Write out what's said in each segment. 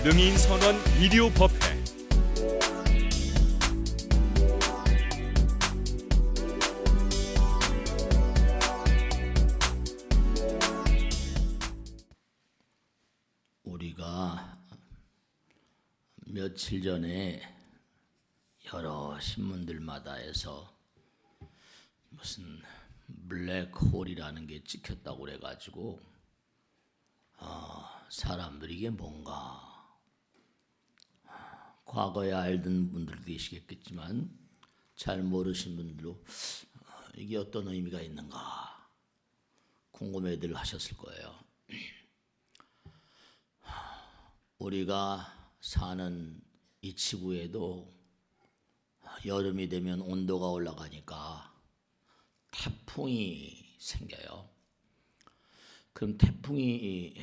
능인선원 비디오법회. 우리가 며칠 전에 여러 신문들마다 해서 무슨 블랙홀이라는 게 찍혔다고 그래가지고 사람들이 이게 뭔가, 과거에 알던 분들도 계시겠지만 잘 모르신 분들도 이게 어떤 의미가 있는가 궁금해들 하셨을 거예요. 우리가 사는 이 지구에도 여름이 되면 온도가 올라가니까 태풍이 생겨요. 그럼 태풍이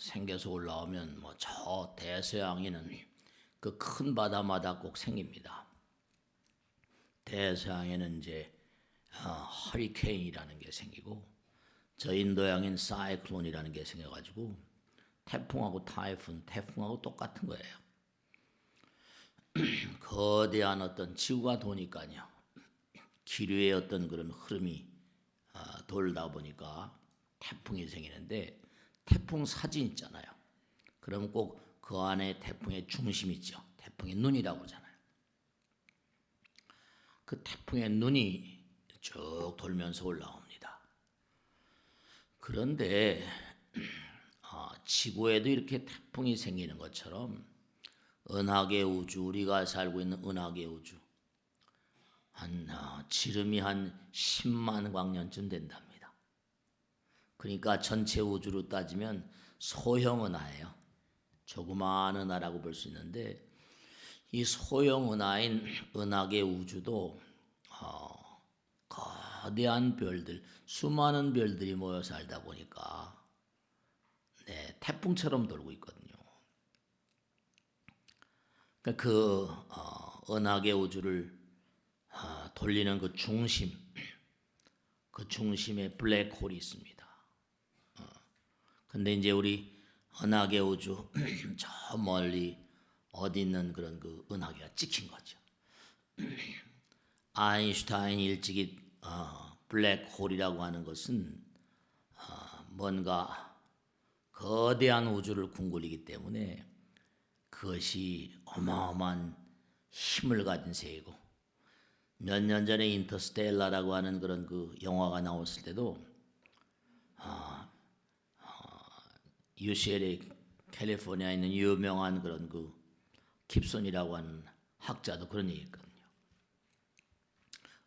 생겨서 올라오면 저 대서양에는 그 큰 바다마다 꼭 생깁니다. 대서양에는 이제 허리케인이라는 게 생기고, 저 인도양엔 사이클론이라는 게 생겨가지고 태풍하고 태풍하고 똑같은 거예요. 거대한 어떤 지구가 도니까요, 기류의 어떤 그런 흐름이 돌다 보니까 태풍이 생기는데, 태풍 사진 있잖아요. 그럼 꼭 그 안에 태풍의 중심 있죠. 태풍의 눈이라고 하잖아요. 그 태풍의 눈이 쭉 돌면서 올라옵니다. 그런데 지구에도 이렇게 태풍이 생기는 것처럼 은하계 우주, 우리가 살고 있는 은하계 우주, 지름이 한 10만 광년쯤 된답니다. 그러니까 전체 우주로 따지면 소형 은하예요. 조그마한 은하라고 볼 수 있는데, 이 소형 은하인 은하계 우주도 거대한 별들, 수많은 별들이 모여 살다 보니까 태풍처럼 돌고 있거든요. 그 은하계 우주를 돌리는 그 중심에 블랙홀이 있습니다. 근데 이제 우리 은하계 우주 저 멀리 어디 있는 그런 그 은하계가 찍힌 거죠. 아인슈타인이 일찍이 블랙홀이라고 하는 것은 뭔가 거대한 우주를 궁굴이기 때문에 그것이 어마어마한 힘을 가진 세계고, 몇 년 전에 인터스텔라라고 하는 그런 그 영화가 나왔을 때도 UCLA 캘리포니아에 있는 유명한 그런 그 깁슨이라고 하는 학자도 그런 얘기했거든요.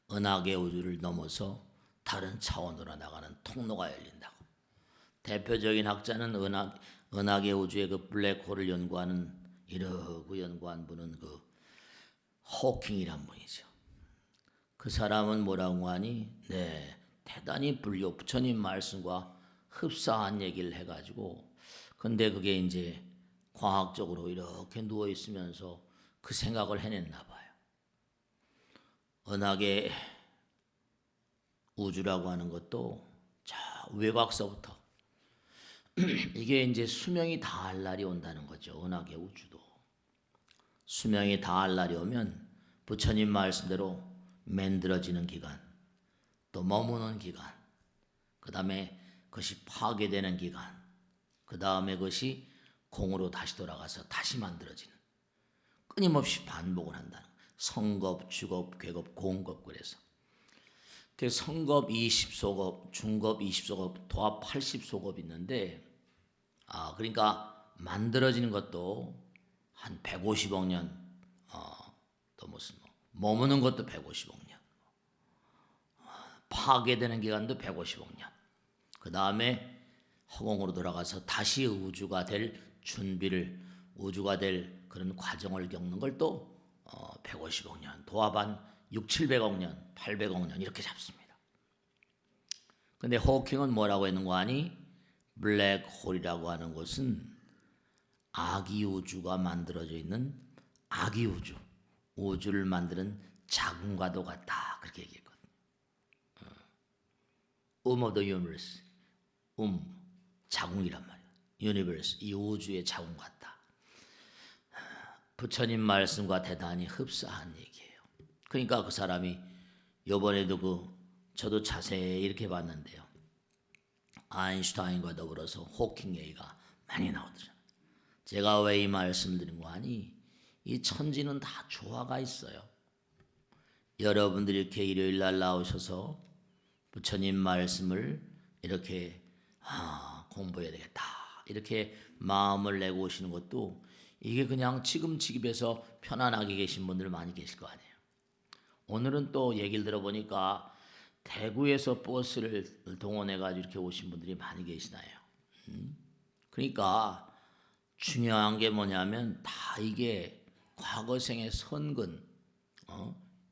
은하계 우주를 넘어서 다른 차원으로 나가는 통로가 열린다고. 대표적인 학자는 은하계 우주의 그 블랙홀을 연구하는 연구한 분은 그 호킹이란 분이죠. 그 사람은 뭐라고 하니, 대단히 불교 부처님 말씀과 흡사한 얘기를 해가지고, 근데 그게 이제 과학적으로 이렇게 누워 있으면서 그 생각을 해냈나 봐요. 은하계 우주라고 하는 것도 저 외곽서부터 이게 이제 수명이 다할 날이 온다는 거죠. 은하계 우주도 수명이 다할 날이 오면 부처님 말씀대로 만들어지는 기간, 또 머무는 기간, 그 다음에 그것이 파괴되는 기간, 그 다음에 그것이 공으로 다시 돌아가서 다시 만들어지는, 끊임없이 반복을 한다는, 성겁, 주겁, 괴겁, 공겁. 그래서 그 성겁 20소겁, 중겁 20소겁, 도합 80소겁 있는데, 그러니까 만들어지는 것도 한 150억 년, 또 무슨 머무는 것도 150억 년, 파괴되는 기간도 150억 년, 그 다음에 허공으로 돌아가서 다시 우주가 될 준비를, 우주가 될 그런 과정을 겪는 걸 또 150억 년, 도합 한 6, 700억 년, 800억 년 이렇게 잡습니다. 근데 호킹은 뭐라고 했는 거 아니? 블랙홀이라고 하는 것은 아기 우주가 만들어져 있는 아기 우주, 우주를 만드는 자궁과도 같다, 그렇게 얘기했거든요. of the universe, 자궁이란 말이에요. universe, 이 우주의 자궁 같다. 부처님 말씀과 대단히 흡사한 얘기예요. 그러니까 그 사람이 요번에도 저도 자세히 이렇게 봤는데요. 아인슈타인과 더불어서 호킹 얘기가 많이 나오더라고요. 제가 왜 이 말씀드린 거 아니? 이 천지는 다 조화가 있어요. 여러분들이 이렇게 일요일 날 나오셔서 부처님 말씀을 이렇게 공부해야 되겠다 이렇게 마음을 내고 오시는 것도 이게 그냥 지금 집에서 편안하게 계신 분들 많이 계실 거 아니에요. 오늘은 또 얘기를 들어보니까 대구에서 버스를 동원해 가지고 이렇게 오신 분들이 많이 계시나요. 그러니까 중요한 게 뭐냐면 다 이게 과거생의 선근,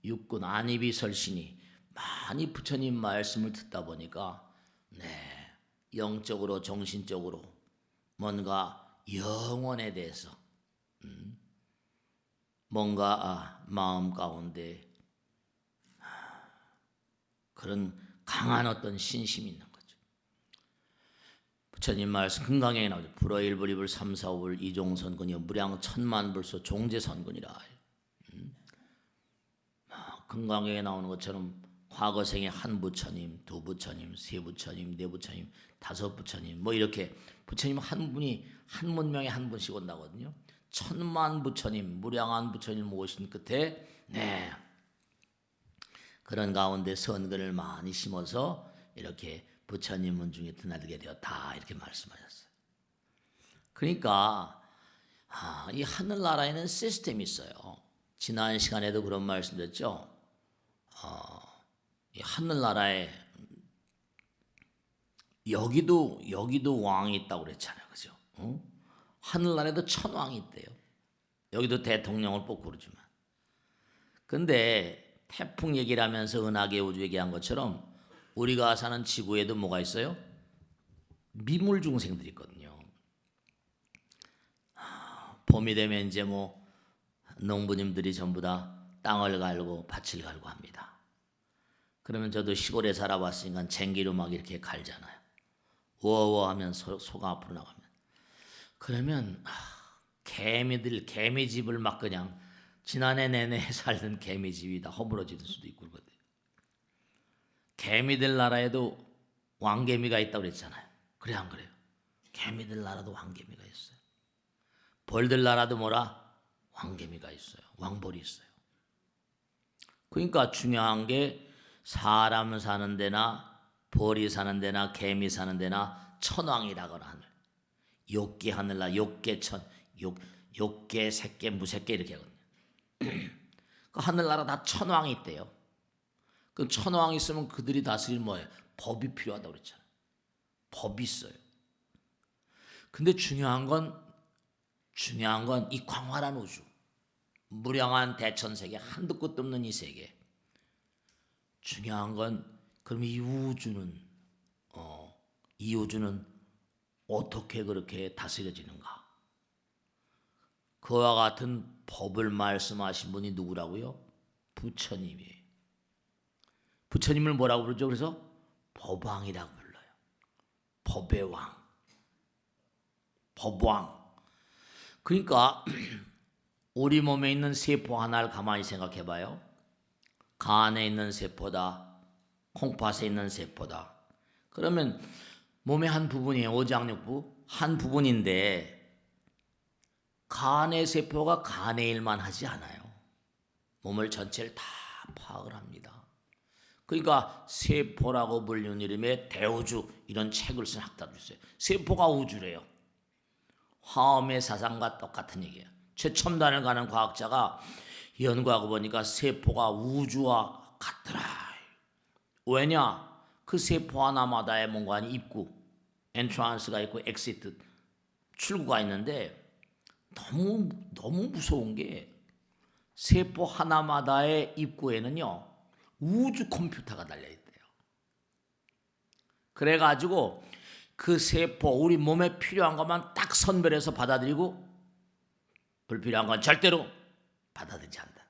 육군 안이비설신이 많이 부처님 말씀을 듣다 보니까 영적으로 정신적으로 뭔가 영혼에 대해서 뭔가 마음 가운데 그런 강한 어떤 신심이 있는 거죠. 부처님 말씀 금강경에 나오죠. 불어일불이불 삼사오불 이종선근이여 무량 천만불소 종제선근이라. 금강경에 나오는 것처럼 과거생에 한 부처님, 두 부처님, 세 부처님, 네 부처님, 다섯 부처님 뭐 이렇게 부처님 한 분이 한 문명에 한 분씩 온다거든요. 천만 부처님, 무량한 부처님 모신 끝에 그런 가운데 선근을 많이 심어서 이렇게 부처님 문 중에 드나들게 되었다 이렇게 말씀하셨어요. 그러니까 이 하늘나라에는 시스템이 있어요. 지난 시간에도 그런 말씀드렸죠. 이 하늘나라에 여기도 왕이 있다고 그랬잖아요, 그죠? 하늘나라에도 천왕이 있대요. 여기도 대통령을 뽑고 그러지만, 근데 태풍 얘기를 하면서 은하계 우주 얘기한 것처럼 우리가 사는 지구에도 뭐가 있어요? 미물 중생들이 있거든요. 봄이 되면 이제 뭐 농부님들이 전부 다 땅을 갈고 밭을 갈고 합니다. 그러면 저도 시골에 살아봤으니까 쟁기로 막 이렇게 갈잖아요. 워워 하면 소가 앞으로 나가면. 그러면 개미집을 막 그냥 지난해 내내 살던 개미집이 다 허물어질 수도 있고 그러거든요. 개미들 나라에도 왕개미가 있다고 그랬잖아요. 그래 안 그래요? 개미들 나라도 왕개미가 있어요. 벌들 나라도 뭐라? 왕개미가 있어요. 왕벌이 있어요. 그러니까 중요한 게 사람 사는 데나 벌이 사는 데나 개미 사는 데나 천왕이라거나 하늘, 욕계 하늘나 욕계천, 욕계 색계 무색계 이렇게 하거든요. 그 하늘나라 다 천왕이 있대요. 그 천왕이 있으면 그들이 다스릴 뭐예요? 법이 필요하다고 그랬잖아요. 법이 있어요. 근데 중요한 건 이 광활한 우주, 무량한 대천세계, 한도 끝도 없는 이 세계. 중요한 건 그럼 이 우주는 어떻게 그렇게 다스려지는가? 그와 같은 법을 말씀하신 분이 누구라고요? 부처님이에요. 부처님을 뭐라고 부르죠? 그래서 법왕이라고 불러요. 법의 왕, 법왕. 그러니까 우리 몸에 있는 세포 하나를 가만히 생각해 봐요. 간에 있는 세포다, 콩팥에 있는 세포다. 그러면 몸의 한 부분이에요. 오장육부 한 부분인데 간의 세포가 간의 일만 하지 않아요. 몸을 전체를 다 파악을 합니다. 그러니까 세포라고 불리는 이름의 대우주 이런 책을 쓴 학자도 있어요. 세포가 우주래요. 화엄의 사상과 똑같은 얘기예요. 최첨단을 가는 과학자가 연구하고 보니까 세포가 우주와 같더라. 왜냐? 그 세포 하나마다의 뭔가 입구, 엔트란스가 있고 엑시트, 출구가 있는데 너무 무서운 게 세포 하나마다의 입구에는요 우주 컴퓨터가 달려있대요. 그래가지고 그 세포 우리 몸에 필요한 것만 딱 선별해서 받아들이고 불필요한 건 절대로 받아들이지 않는다.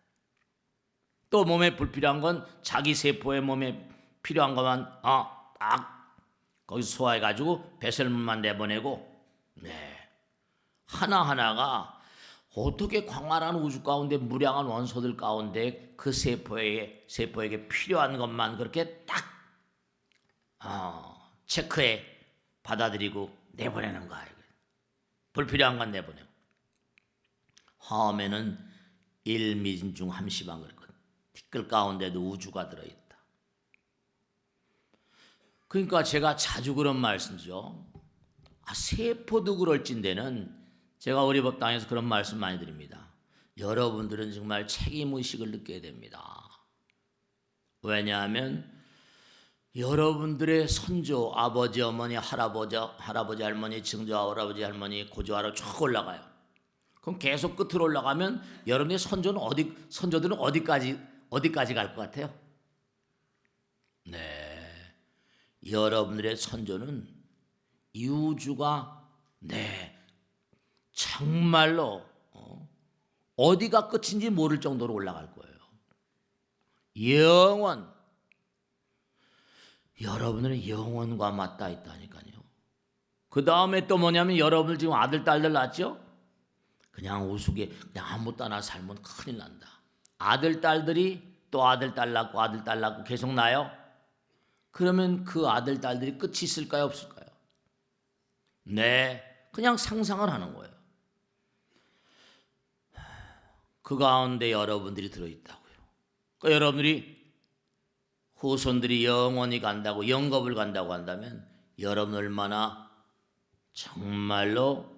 또 몸에 불필요한 건 자기 세포의 몸에 필요한 것만 딱 거기서 소화해가지고 배설물만 내보내고 하나하나가 어떻게 광활한 우주 가운데 무량한 원소들 가운데 그 세포에게 필요한 것만 그렇게 딱 체크해 받아들이고 내보내는 거야. 불필요한 건 내보내고. 화엄에는 1미진 중 함시방 그랬거든. 티끌 가운데도 우주가 들어있다. 그러니까 제가 자주 그런 말씀이죠. 세포도 그럴진데는 제가 우리 법당에서 그런 말씀 많이 드립니다. 여러분들은 정말 책임의식을 느껴야 됩니다. 왜냐하면 여러분들의 선조, 아버지, 어머니, 할아버지, 할머니, 증조, 할아버지, 할머니, 고조, 할아버지 쭉 올라가요. 그럼 계속 끝으로 올라가면 여러분의 선조들은 어디까지 갈 것 같아요? 네, 여러분들의 선조는 이 우주가 정말로 어디가 끝인지 모를 정도로 올라갈 거예요. 영원. 여러분들은 영원과 맞닿아 있다니까요. 그 다음에 또 뭐냐면 여러분들 지금 아들 딸들 낳았죠? 그냥 우스개 그냥 아무 따나 살면 큰일 난다. 아들 딸들이 또 아들 딸 낳고 계속 나요? 그러면 그 아들 딸들이 끝이 있을까요 없을까요? 네, 그냥 상상을 하는 거예요. 그 가운데 여러분들이 들어있다고요. 그러니까 여러분들이 후손들이 영원히 간다고 영겁을 간다고 한다면 여러분 얼마나 정말로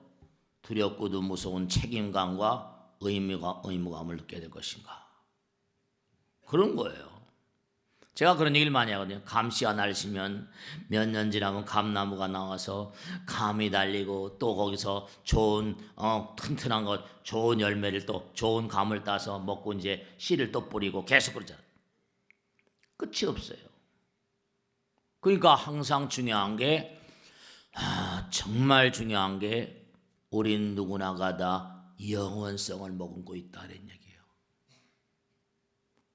두렵고도 무서운 책임감과 의무감을 느껴야 될 것인가. 그런 거예요. 제가 그런 얘기를 많이 하거든요. 감씨가 날씨면 몇 년 지나면 감나무가 나와서 감이 달리고 또 거기서 좋은 튼튼한 것 좋은 열매를 또 좋은 감을 따서 먹고 이제 씨를 또 뿌리고 계속 그러잖아요. 끝이 없어요. 그러니까 항상 중요한 게 정말 중요한 게 우린 누구나가 다 영원성을 머금고 있다는 얘기예요.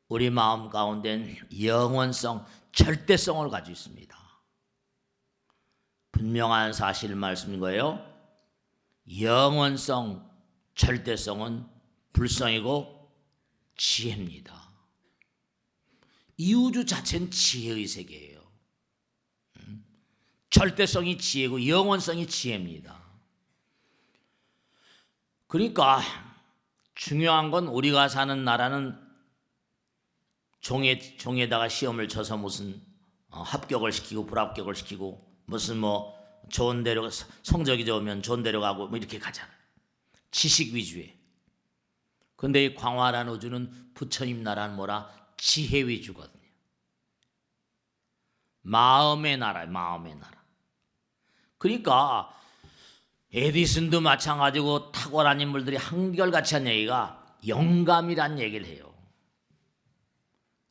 우리 마음 가운데는 영원성, 절대성을 가지고 있습니다. 분명한 사실 말씀인 거예요. 영원성, 절대성은 불성이고 지혜입니다. 이 우주 자체는 지혜의 세계예요. 절대성이 지혜고 영원성이 지혜입니다. 그러니까 중요한 건 우리가 사는 나라는 종에다가 시험을 쳐서 무슨 합격을 시키고 불합격을 시키고 무슨 좋은 데로 성적이 좋으면 좋은 데로 가고 이렇게 가잖아요. 지식 위주에. 근데 이 광활한 우주는 부처님 나라는 뭐라? 지혜 위주거든요. 마음의 나라예요. 마음의 나라. 그러니까 에디슨도 마찬가지고 탁월한 인물들이 한결같이 한 얘기가 영감이란 얘기를 해요.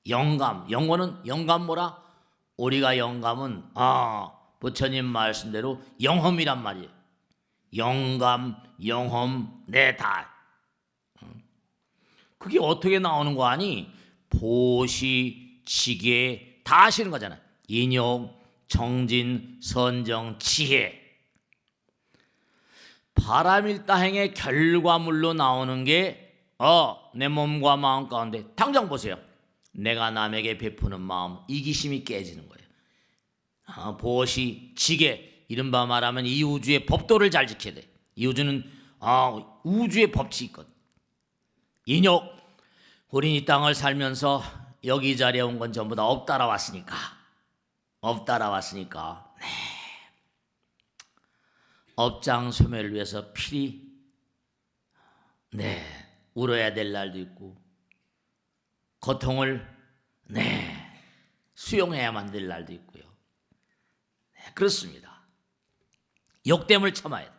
영감. 영감 뭐라? 우리가 영감은 부처님 말씀대로 영험이란 말이에요. 영감, 영험, 다. 그게 어떻게 나오는 거 아니? 보시, 지계 다 아시는 거잖아요. 인욕, 정진, 선정, 지혜. 바람일다행의 결과물로 나오는 게 내 몸과 마음 가운데 당장 보세요. 내가 남에게 베푸는 마음, 이기심이 깨지는 거예요. 보시, 지계, 이른바 말하면 이 우주의 법도를 잘 지켜야 돼. 이 우주는 우주의 법칙이 있거든. 인욕, 우린 이 땅을 살면서 여기 자리에 온 건 전부 다 업 따라왔으니까 업장 소멸을 위해서 필히 울어야 될 날도 있고 고통을 수용해야만 될 날도 있고요. 그렇습니다. 욕됨을 참아야 돼.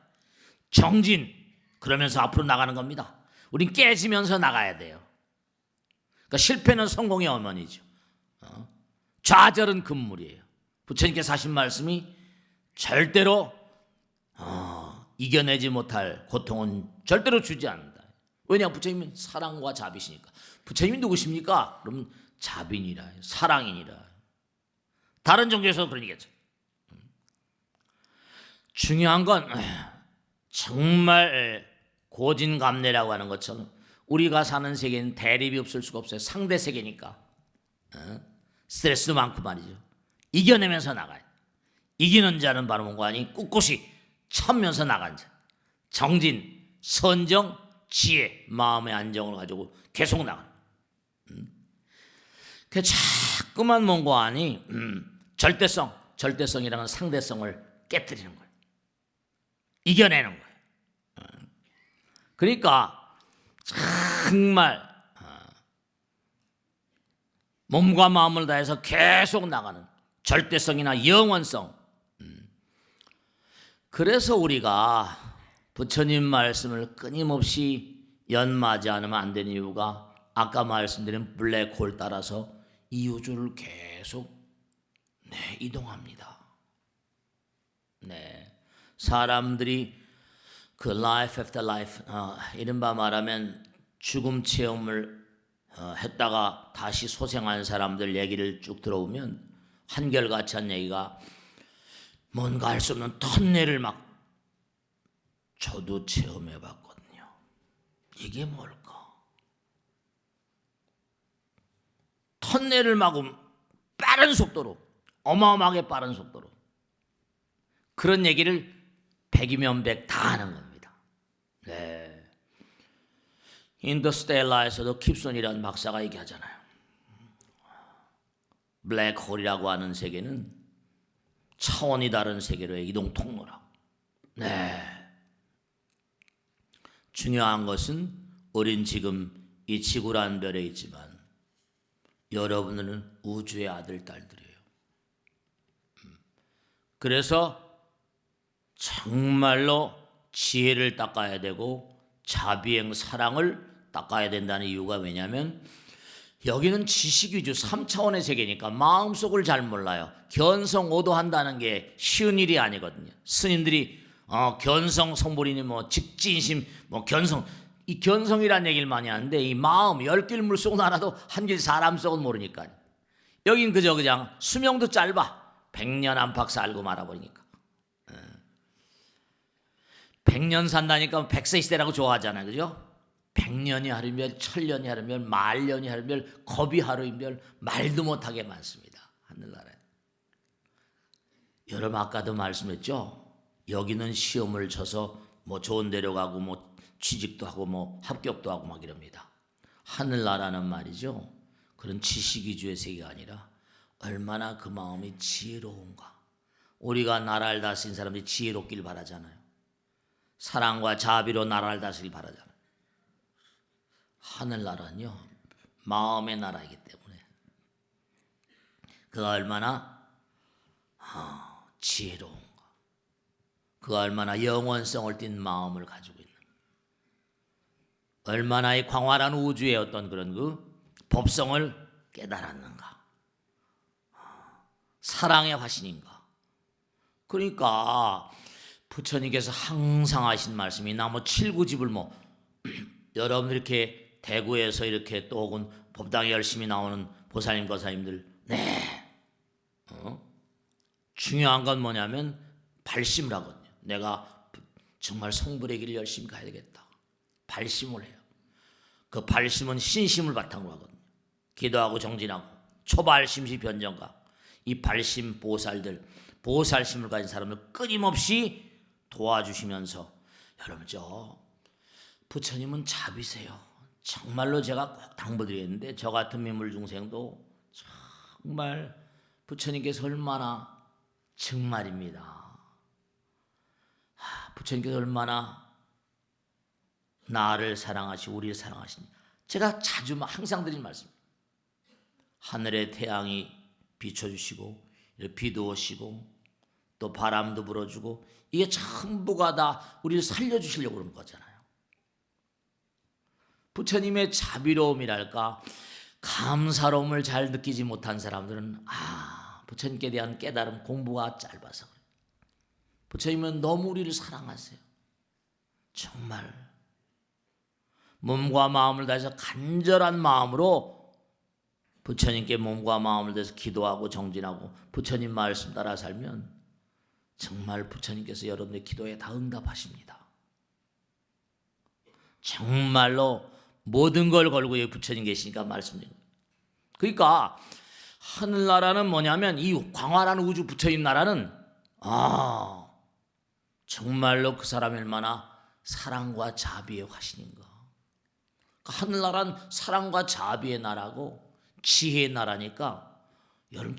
정진, 그러면서 앞으로 나가는 겁니다. 우린 깨지면서 나가야 돼요. 그러니까 실패는 성공의 어머니죠. 좌절은 금물이에요. 부처님께서 하신 말씀이 절대로 이겨내지 못할 고통은 절대로 주지 않는다. 왜냐? 부처님은 사랑과 자비시니까. 부처님이 누구십니까? 그럼 자비니라, 사랑이니라. 다른 종교에서 그런 얘기죠. 중요한 건 정말 고진감래라고 하는 것처럼 우리가 사는 세계는 대립이 없을 수가 없어요. 상대 세계니까. 스트레스도 많고 말이죠. 이겨내면서 나가요. 이기는 자는 바로 뭔가 하니 꿋꿋이 참면서 나간 자. 정진, 선정, 지혜, 마음의 안정을 가지고 계속 나가는. 그 자꾸만 뭔가 하니 절대성이라는 상대성을 깨뜨리는 거예요. 이겨내는 거예요. 그러니까 정말 몸과 마음을 다해서 계속 나가는 절대성이나 영원성. 그래서 우리가 부처님 말씀을 끊임없이 연마하지 않으면 안 되는 이유가 아까 말씀드린 블랙홀 따라서 이 우주를 계속 이동합니다. 사람들이 그 life after life, 이른바 말하면 죽음 체험을 했다가 다시 소생한 사람들 얘기를 쭉 들어보면 한결같이 한 얘기가 뭔가 할 수 없는 턴넬을 막 저도 체험해 봤거든요. 이게 뭘까? 턴넬을 막 빠른 속도로, 어마어마하게 빠른 속도로 그런 얘기를 100이면 100 다 하는 겁니다. 인더스텔라에서도 킵슨이라는 박사가 얘기하잖아요. 블랙홀이라고 하는 세계는 차원이 다른 세계로의 이동 통로라고. 중요한 것은 우린 지금 이 지구라는 별에 있지만 여러분들은 우주의 아들, 딸들이에요. 그래서 정말로 지혜를 닦아야 되고 자비행 사랑을 닦아야 된다는 이유가 왜냐하면 여기는 지식 위주 3차원의 세계니까 마음속을 잘 몰라요. 견성오도한다는 게 쉬운 일이 아니거든요. 스님들이 견성 성불이니 뭐 직진심 뭐 견성, 이 견성이란 얘기를 많이 하는데 이 마음 10길 물속은 알아도 한 길 사람 속은 모르니까 여긴 그저 그냥 수명도 짧아. 100년 안팎 살고 말아버리니까. 100년 산다니까 100세 시대라고 좋아하잖아요. 그죠? 100년이 하루별, 1000년이 하루별, 만년이 하루별, 겁이 하루별, 말도 못하게 많습니다. 하늘나라에. 여러분 아까도 말씀했죠? 여기는 시험을 쳐서 뭐 좋은 데로 가고 뭐 취직도 하고 뭐 합격도 하고 막 이럽니다. 하늘나라는 말이죠. 그런 지식 위주의 세계가 아니라 얼마나 그 마음이 지혜로운가. 우리가 나라를 다스린 사람들이 지혜롭길 바라잖아요. 사랑과 자비로 나라를 다스리길 바라잖아요. 하늘나라는요 마음의 나라이기 때문에 그가 얼마나 지혜로운가, 그가 얼마나 영원성을 띤 마음을 가지고 있는, 얼마나 이 광활한 우주의 어떤 그런 그 법성을 깨달았는가, 사랑의 화신인가. 그러니까 부처님께서 항상 하신 말씀이 나뭐 7구집을 뭐 여러분 이렇게 대구에서 이렇게 또 혹은 법당에 열심히 나오는 보살님 거사님들 중요한 건 뭐냐면 발심을 하거든요. 내가 정말 성불의 길을 열심히 가야 되겠다. 발심을 해요. 그 발심은 신심을 바탕으로 하거든요. 기도하고 정진하고 초발심시 변정가, 이 발심 보살들, 보살심을 가진 사람을 끊임없이 도와주시면서 여러분 부처님은 자비세요. 정말로 제가 꼭 당부드리겠는데 저 같은 민물 중생도 정말 부처님께서 얼마나 정말입니다. 부처님께서 얼마나 나를 사랑하시고 우리를 사랑하시니 제가 자주 항상 드린 말씀. 하늘의 태양이 비춰주시고 비도 오시고 또 바람도 불어주고 이게 전부가 다 우리를 살려주시려고 그러는 거잖아요. 부처님의 자비로움이랄까 감사로움을 잘 느끼지 못한 사람들은 부처님께 대한 깨달음 공부가 짧아서 그래요. 부처님은 너무 우리를 사랑하세요. 정말 몸과 마음을 다해서 간절한 마음으로 부처님께 몸과 마음을 다해서 기도하고 정진하고 부처님 말씀 따라 살면 정말 부처님께서 여러분의 기도에 다 응답하십니다. 정말로 모든 걸 걸고 여기 부처님 계시니까 말씀드립니다. 그러니까 하늘나라는 뭐냐면 이 광활한 우주 부처님 나라는 정말로 그 사람이 얼마나 사랑과 자비의 화신인가. 그러니까 하늘나라는 사랑과 자비의 나라고 지혜의 나라니까 여러분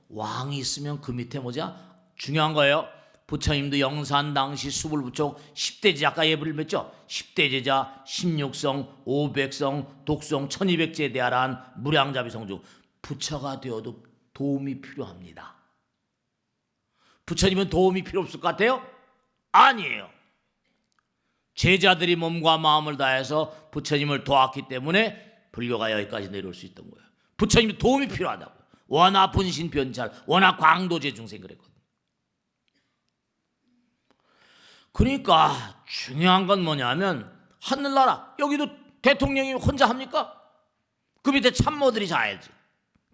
왕이 있으면 그 밑에 뭐냐? 중요한 거예요. 부처님도 영산 당시 수불부처 10대 제자, 아까 예불을 맺죠? 10대 제자, 16성, 500성, 독성, 1200제 대하란 무량자비성주. 부처가 되어도 도움이 필요합니다. 부처님은 도움이 필요 없을 것 같아요? 아니에요. 제자들이 몸과 마음을 다해서 부처님을 도왔기 때문에 불교가 여기까지 내려올 수 있던 거예요. 부처님이 도움이 필요하다고. 원하 분신 변찰, 원하 광도제 중생 그랬거든요. 그러니까 중요한 건 뭐냐면 하늘나라 여기도 대통령이 혼자 합니까? 그 밑에 참모들이 잘해야지.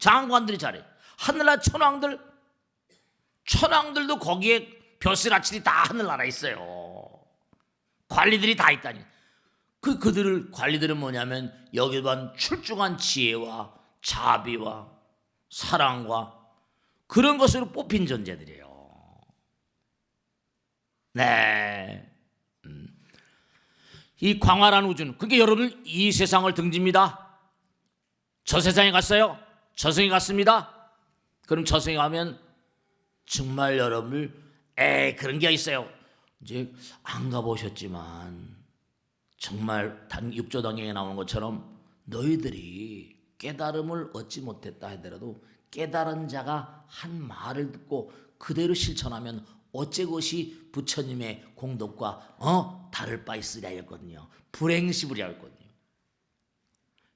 장관들이 잘해. 하늘나라 천황들도 거기에 벼슬아치들이 다 하늘나라에 있어요. 관리들이 다 있다니. 관리들은 뭐냐면 여기만 출중한 지혜와 자비와 사랑과 그런 것으로 뽑힌 존재들이에요. 네. 이 광활한 우주는 그게 여러분 이 세상을 등집니다. 저 세상에 갔어요? 저승에 갔습니다. 그럼 저승에 가면 정말 여러분을 그런 게 있어요. 이제 안 가보셨지만 정말 육조당경에 나오는 것처럼 너희들이 깨달음을 얻지 못했다 하더라도 깨달은 자가 한 말을 듣고 그대로 실천하면 어째 그것이 부처님의 공덕과 다를 바 있으랴 했거든요. 불행시부랴 했거든요.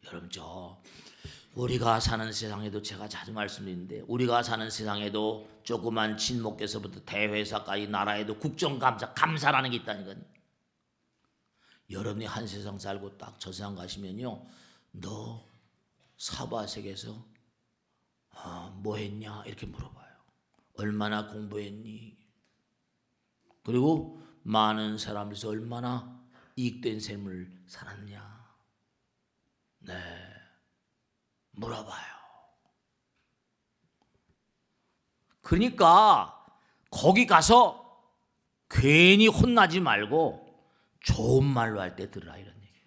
여러분 우리가 사는 세상에도 제가 자주 말씀드리는데 우리가 사는 세상에도 조그만 친목에서부터 대회사까지 나라에도 국정감사라는 게 있다니까요. 여러분이 한 세상 살고 딱 저 세상 가시면요, 너 사바세계에서 뭐 했냐 이렇게 물어봐요. 얼마나 공부했니? 그리고 많은 사람들에서 얼마나 이익된 삶을 살았냐? 네, 물어봐요. 그러니까 거기 가서 괜히 혼나지 말고 좋은 말로 할 때 들으라 이런 얘기예요.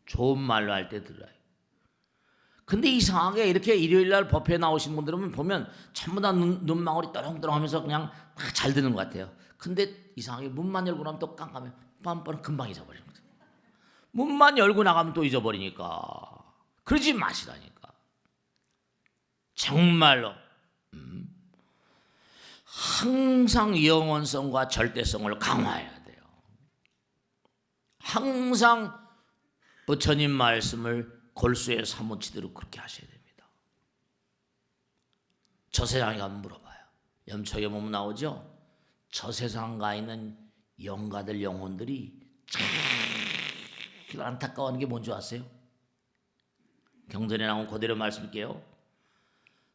좋은 말로 할 때 들으라. 근데 이상하게 이렇게 일요일날 법회에 나오신 분들은 보면 전부 다 눈망울이 떠렁떠렁하면서 그냥 잘 듣는 것 같아요. 근데 이상하게 문만 열고 나면 또 깜깜해. 뻔뻔 금방 잊어버리는 거죠. 문만 열고 나가면 또 잊어버리니까. 그러지 마시라니까. 정말로 항상 영원성과 절대성을 강화해야 돼요. 항상 부처님 말씀을 골수에 사무치도록 그렇게 하셔야 됩니다. 저 세상에 가면 물어봐요. 염초에 보면 나오죠. 저 세상 가 있는 영가들 영혼들이 참 안타까워하는 게 뭔지 아세요? 경전에 나온 그대로 말씀드릴게요.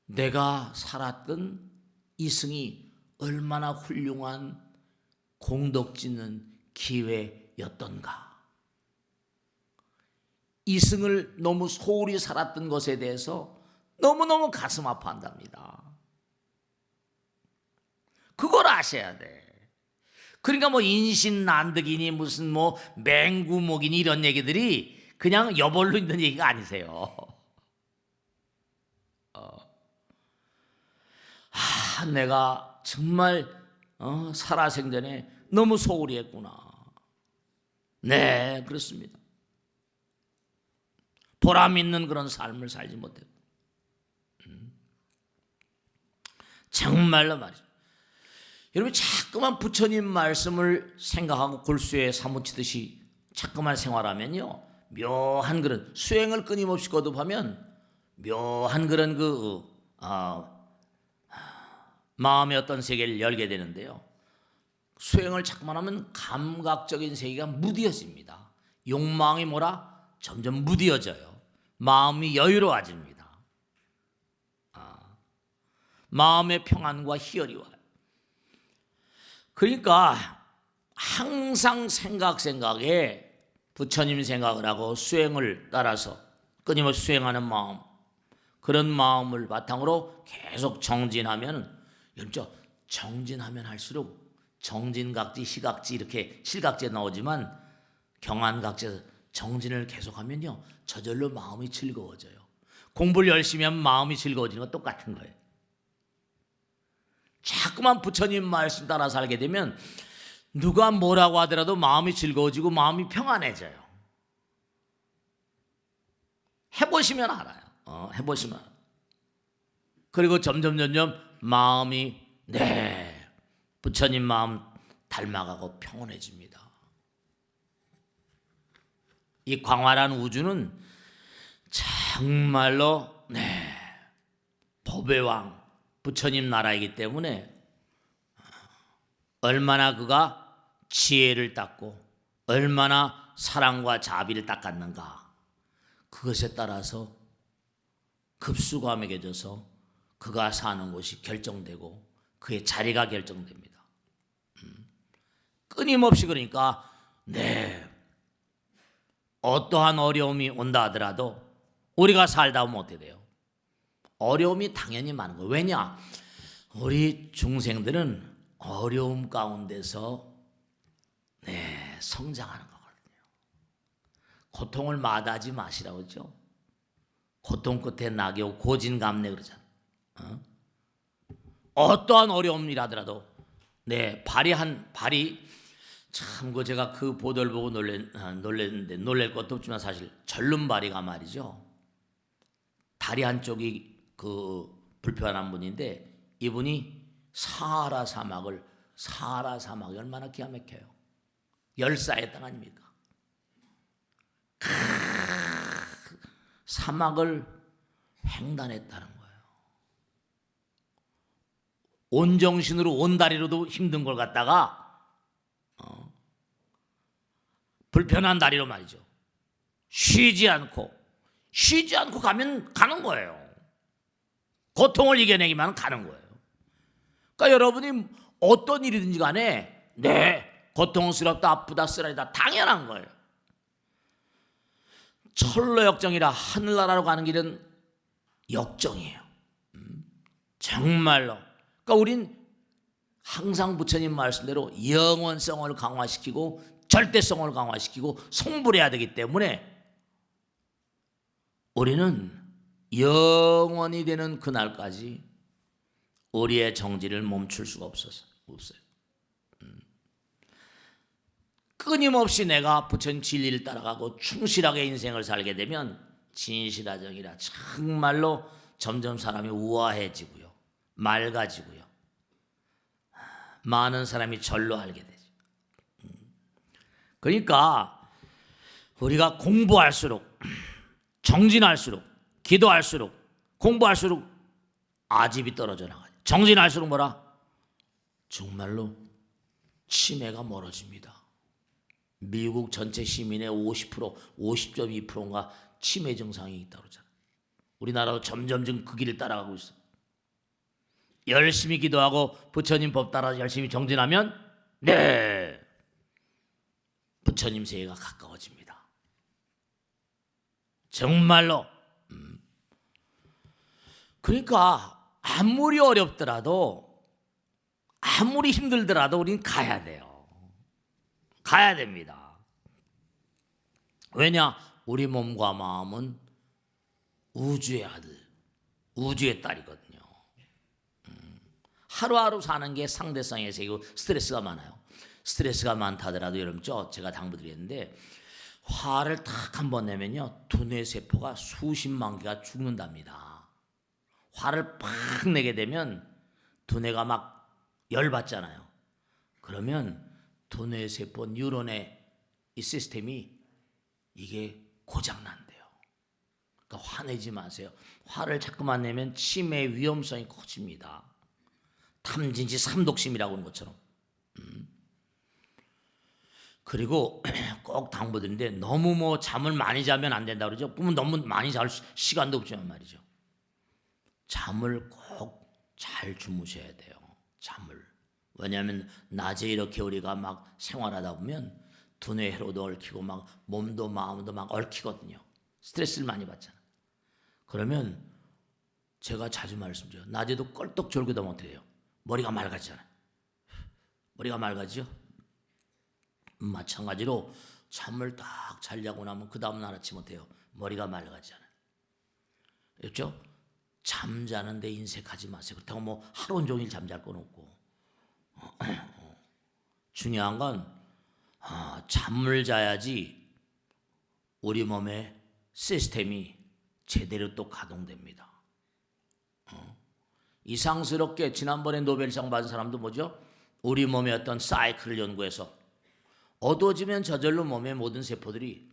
내가 살았던 이승이 얼마나 훌륭한 공덕짓는 기회였던가. 이승을 너무 소홀히 살았던 것에 대해서 너무너무 가슴 아파한답니다. 그걸 아셔야 돼. 그러니까 뭐 인신난득이니 무슨 뭐 맹구목이니 이런 얘기들이 그냥 여벌로 있는 얘기가 아니세요. 내가 정말 살아생전에 너무 소홀히 했구나. 네, 그렇습니다. 보람 있는 그런 삶을 살지 못했고. 정말로 말이죠. 여러분 자꾸만 부처님 말씀을 생각하고 골수에 사무치듯이 자꾸만 생활하면요, 묘한 그런 수행을 끊임없이 거듭하면 묘한 그런 마음의 어떤 세계를 열게 되는데요. 수행을 자꾸만 하면 감각적인 세계가 무뎌집니다. 욕망이 점점 무뎌져요. 마음이 여유로워집니다. 마음의 평안과 희열이 와요. 그러니까 항상 생각에 부처님 생각을 하고 수행을 따라서 끊임없이 수행하는 마음, 그런 마음을 바탕으로 계속 정진하면, 여러분, 정진하면 할수록 정진각지, 시각지 이렇게 실각지에 나오지만 경안각지에서 정진을 계속하면요 저절로 마음이 즐거워져요. 공부를 열심히 하면 마음이 즐거워지는 건 똑같은 거예요. 자꾸만 부처님 말씀 따라 살게 되면 누가 뭐라고 하더라도 마음이 즐거워지고 마음이 평안해져요. 해보시면 알아요. 해보시면 알아요. 그리고 점점 마음이 부처님 마음 닮아가고 평온해집니다. 이 광활한 우주는 정말로 법의 왕 부처님 나라이기 때문에 얼마나 그가 지혜를 닦고 얼마나 사랑과 자비를 닦았는가, 그것에 따라서 급수가 매겨져서 그가 사는 곳이 결정되고 그의 자리가 결정됩니다. 끊임없이 그러니까 어떠한 어려움이 온다 하더라도 우리가 살다 보면 어떻게 돼요? 어려움이 당연히 많은 거예요. 왜냐? 우리 중생들은 어려움 가운데서 성장하는 거거든요. 고통을 마다하지 마시라고 그러죠. 고통 끝에 낙이 오고 고진감래 그러잖아요. 어떠한 어려움이라더라도 발이 참, 제가 그 보도를 보고 놀랬는데 놀랄 것도 없지만 사실 절름발이가 말이죠. 다리 한쪽이 불편한 분인데 이분이 사하라 사막을 얼마나 기가 막혀요. 열사의 땅 아닙니까? 사막을 횡단했다는 거예요. 온 정신으로 온 다리로도 힘든 걸 갖다가 불편한 다리로 말이죠. 쉬지 않고 가면 가는 거예요. 고통을 이겨내기만 가는 거예요. 그러니까 여러분이 어떤 일이든지 간에 고통스럽다, 아프다, 쓰라리다 당연한 거예요. 철로 역정이라 하늘나라로 가는 길은 역정이에요. 정말로. 그러니까 우린 항상 부처님 말씀대로 영원성을 강화시키고 절대성을 강화시키고 성불해야 되기 때문에 우리는 영원히 되는 그날까지 우리의 정지를 멈출 수가 없어요. 끊임없이 내가 부처님 진리를 따라가고 충실하게 인생을 살게 되면 진실하정이라 정말로 점점 사람이 우아해지고요, 맑아지고요, 많은 사람이 절로 알게 되죠. 그러니까 우리가 공부할수록, 정진할수록, 기도할수록, 공부할수록 아집이 떨어져 나가요. 정진할수록 뭐라? 정말로 치매가 멀어집니다. 미국 전체 시민의 50.2%가 치매 증상이 있다고 그러잖아요. 우리나라도 점점 그 길을 따라가고 있어요. 열심히 기도하고 부처님 법 따라 열심히 정진하면 부처님 세계가 가까워집니다. 정말로. 그러니까 아무리 어렵더라도, 아무리 힘들더라도 우리는 가야 돼요. 가야 됩니다. 왜냐? 우리 몸과 마음은 우주의 아들, 우주의 딸이거든요. 하루하루 사는 게 상대성의 세계고 스트레스가 많아요. 스트레스가 많다더라도 여러분, 제가 당부드리는데 화를 탁 한 번 내면요 두뇌 세포가 수십만 개가 죽는답니다. 화를 팍 내게 되면 두뇌가 막 열받잖아요. 그러면 두뇌 세포 뉴런의 이 시스템이 이게 고장난대요. 그러니까 화내지 마세요. 화를 자꾸만 내면 치매 위험성이 커집니다. 탐진치 삼독심이라고 하는 것처럼. 그리고 꼭 당부드리는데 너무 잠을 많이 자면 안 된다 그러죠. 그러면 너무 많이 잘 시간도 없지만 말이죠. 잠을 꼭 잘 주무셔야 돼요. 잠을. 왜냐하면 낮에 이렇게 우리가 막 생활하다 보면 두뇌 회로도 얽히고 막 몸도 마음도 막 얽히거든요. 스트레스를 많이 받잖아. 그러면 제가 자주 말씀드려요. 낮에도 껄떡 졸기도 못해요. 머리가 맑아지잖아요. 머리가 맑아지죠? 마찬가지로 잠을 딱 자려고 나면 그 다음날 아침 어때요? 머리가 맑아지잖아요. 그렇죠? 잠자는데 인색하지 마세요. 그렇다고 뭐 하루 종일 잠잘 건 없고 중요한 건 잠을 자야지 우리 몸의 시스템이 제대로 또 가동됩니다. 이상스럽게 지난번에 노벨상 받은 사람도 뭐죠? 우리 몸의 어떤 사이클을 연구해서 어두워지면 저절로 몸의 모든 세포들이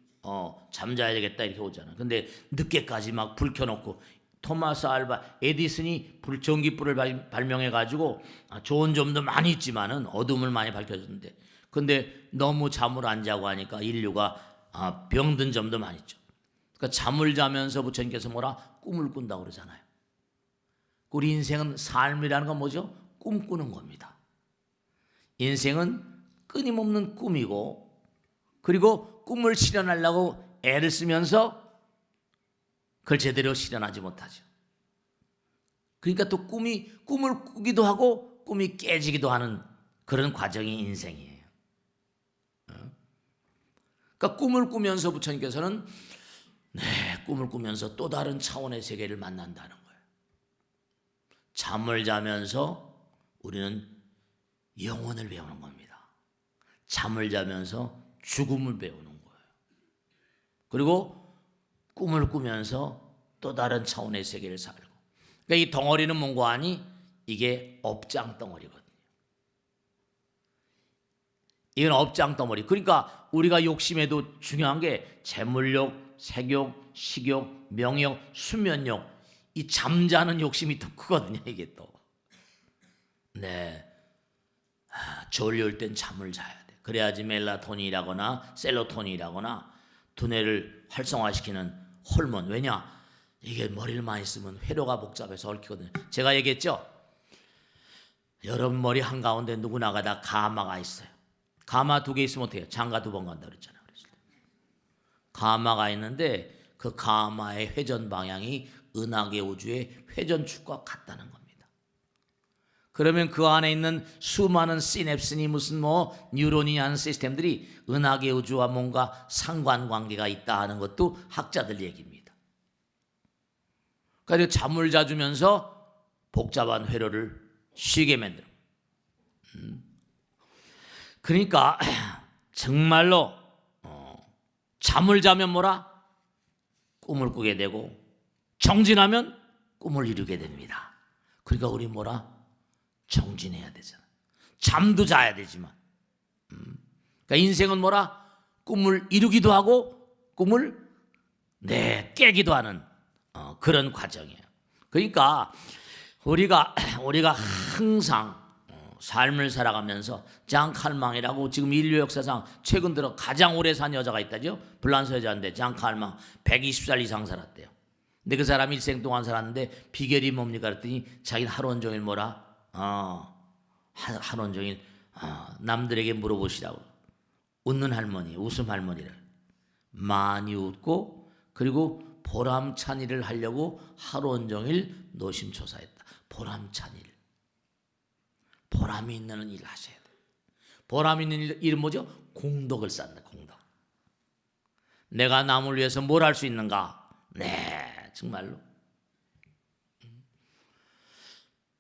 잠자야 되겠다 이렇게 오잖아. 근데 늦게까지 막 불 켜놓고 토마스 알바 에디슨이 전기불을 발명해 가지고 좋은 점도 많이 있지만은 어둠을 많이 밝혀줬는데, 근데 너무 잠을 안 자고 하니까 인류가 병든 점도 많이 있죠. 그러니까 잠을 자면서 부처님께서 뭐라 꿈을 꾼다고 그러잖아요. 우리 인생은 삶이라는 건 뭐죠? 꿈꾸는 겁니다. 인생은 끊임없는 꿈이고, 그리고 꿈을 실현하려고 애를 쓰면서 그걸 제대로 실현하지 못하죠. 그러니까 또 꿈을 꾸기도 하고 꿈이 깨지기도 하는 그런 과정이 인생이에요. 그러니까 꿈을 꾸면서 부처님께서는 꿈을 꾸면서 또 다른 차원의 세계를 만난다는 거예요. 잠을 자면서 우리는 영혼을 배우는 겁니다. 잠을 자면서 죽음을 배우는 거예요. 그리고 꿈을 꾸면서 또 다른 차원의 세계를 살고. 그러니까 이 덩어리는 뭔가 하니 이게 업장 덩어리거든요. 이건 업장 덩어리. 그러니까 우리가 욕심에도 중요한 게 재물욕, 색욕, 식욕, 명욕, 수면욕, 이 잠자는 욕심이 더 크거든요. 이게 또. 졸릴 땐 잠을 자야 돼. 그래야지 멜라토닌이라거나 셀로토닌이라거나 두뇌를 활성화시키는 호르몬. 왜냐? 이게 머리를 많이 쓰면 회로가 복잡해서 얽히거든요. 제가 얘기했죠? 여러분 머리 한가운데 누구나가 다 가마가 있어요. 가마 2개 있으면 어때요? 장가 2번 간다 그랬잖아요. 가마가 있는데 그 가마의 회전 방향이 은하계 우주의 회전축과 같다는 겁니다. 그러면 그 안에 있는 수많은 시냅스니 무슨 뉴런이 하는 시스템들이 은하계 우주와 뭔가 상관관계가 있다 하는 것도 학자들 얘기입니다. 그러니까 잠을 자주면서 복잡한 회로를 쉬게 만들어. 그러니까 정말로 잠을 자면 뭐라? 꿈을 꾸게 되고, 정진하면 꿈을 이루게 됩니다. 그러니까 우리 뭐라? 정진해야 되잖아. 잠도 자야 되지만. 그러니까 인생은 뭐라? 꿈을 이루기도 하고 꿈을 깨기도 하는 그런 과정이에요. 그러니까 우리가 항상 삶을 살아가면서 장 칼망이라고 지금 인류 역사상 최근 들어 가장 오래 산 여자가 있다죠. 불란서 여자인데 장 칼망 120살 이상 살았대요. 근데 그 사람이 일생 동안 살았는데 비결이 뭡니까 그랬더니 자기는 하루 온종일 뭐라? 하루 온종일 남들에게 물어보시라고. 웃는 할머니, 웃음 할머니를 많이 웃고, 그리고 보람찬 일을 하려고 하루 온종일 노심초사했다. 보람찬 일. 보람이 있는 일을 하셔야 돼요. 보람 있는 일은 뭐죠? 공덕을 쌓는다. 공덕. 내가 남을 위해서 뭘 할 수 있는가? 정말로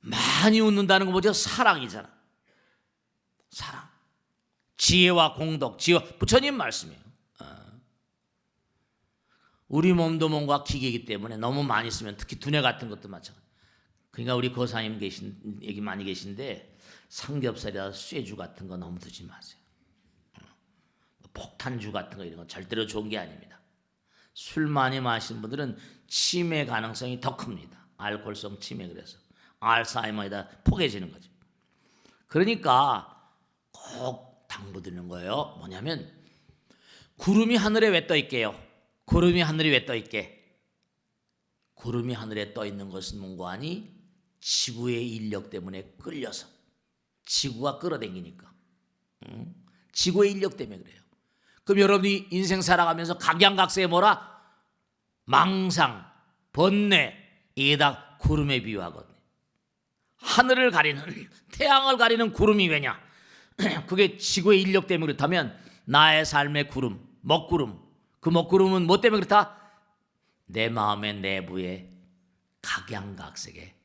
많이 웃는다는 거 뭐죠? 사랑이잖아. 사랑. 지혜와 공덕. 부처님 말씀이에요. 우리 몸도 뭔가 기계이기 때문에 너무 많이 쓰면 특히 두뇌 같은 것도 마찬가지. 그러니까 우리 거사님 얘기 많이 계신데 삼겹살이나 쇠주 같은 거 너무 드지 마세요. 폭탄주 같은 거 이런 거 절대로 좋은 게 아닙니다. 술 많이 마시는 분들은 치매 가능성이 더 큽니다. 알코올성 치매. 그래서 알츠하이머에다 포개지는 거죠. 그러니까 꼭 당부드리는 거예요. 뭐냐면 구름이 하늘에 왜 떠 있게요? 구름이 하늘에 왜 떠 있게? 구름이 하늘에 떠 있는 것은 뭔가 하니 지구의 인력 때문에 끌려서, 지구가 끌어당기니까, 지구의 인력 때문에 그래요. 그럼 여러분이 인생 살아가면서 각양각색의 뭐라? 망상, 번뇌, 이게 다 구름에 비유하거든요. 하늘을 가리는, 태양을 가리는 구름이 왜냐? 그게 지구의 인력 때문에 그렇다면 나의 삶의 구름, 먹구름, 그 먹구름은 뭐 때문에 그렇다? 내 마음의 내부에 각양각색의